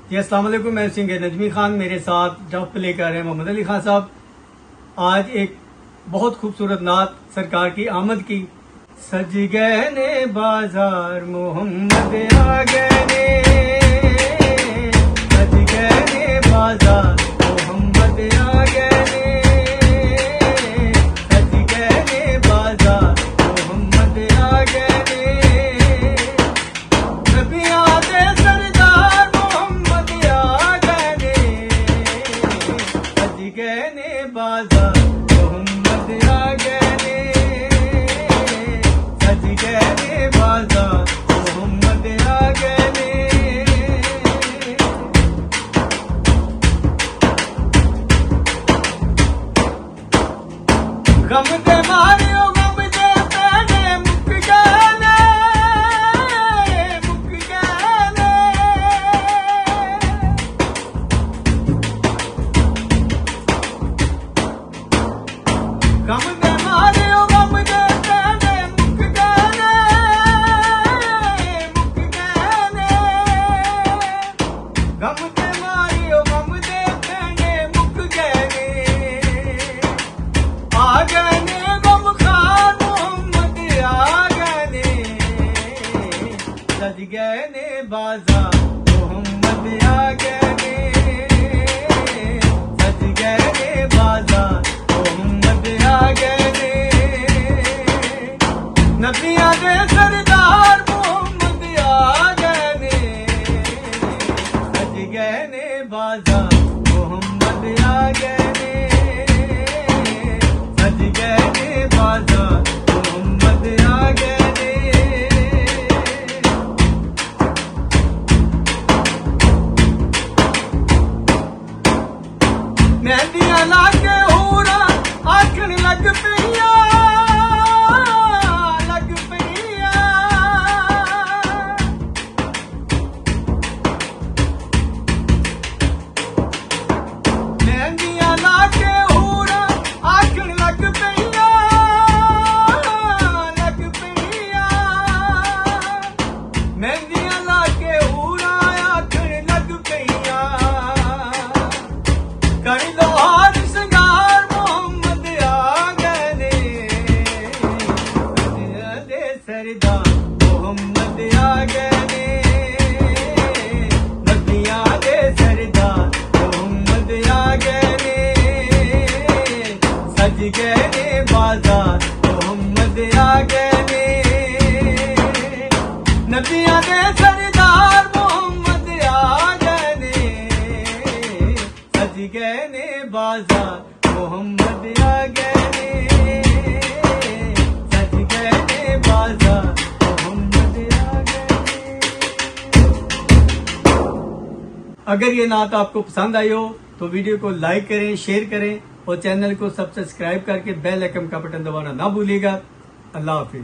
जी अस्सलाम वालेकुम, मैं सिंगर नजमी खान, मेरे साथ डफ प्ले कर रहे हैं मोहम्मद अली खान साहब। आज एक बहुत खूबसूरत नात सरकार की आमद की। सज गए ने बाजार मोहम्मद आ गए ने, सज गए ने बाजार मोहम्मद आ गए ने, सज गए ने बाजार मोहम्मद आ गए ने, नबियां दे सरदार मोहम्मद आ गए ने, सज गए ने बाजार मोहम्मद आ गए ने, सज गए ने बाजार मोहम्मद आ गए ने। गम दे मारियो गम दे पैने मुक गए ने, मुक गए ने, गम दे मारियो गम दे पैने मुक गए ने, मुक गए ने, गम दे मारियो गम दे पैने मुक गए ने, आ गए ने गम खान मोहम्मद आ गए ने, सज गए ने बाजार मोहम्मद आ गए ने, सज गए ने बाजार मोहम्मद आ गए ने, नबियां दे सरदार मोहम्मद आ गए ने, सज गए ने बाजार मोहम्मद आ गए ने, सज गए ने बाजार मोहम्मद आ गए ने। मेहंदियां लाके होरा आखन लग पईया, लग पईया, मेहंदियां लाके होरा आखन लग पईया, लग पईया, मेहंदियां लाके होरा आखन लग पईया, कर लो हार सिंगार मोहम्मद आ गए ने, नबियां दे सरदार मोहम्मद आ गए ने, नबियां दे सरदार मोहम्मद आ गए ने, सज गए ने बाजार मोहम्मद आ गए ने, नबियां दे सरदार मोहम्मद आ गए ने, सज गए ने बाजार मोहम्मद आ गए ने, सज गए ने बाजार मोहम्मद आ गए ने। अगर ये नात आपको पसंद आई हो तो वीडियो को लाइक करें, शेयर करें और चैनल को सब्सक्राइब करके बेल आइकन का बटन दबाना ना भूलिएगा। अल्लाह हाफिज।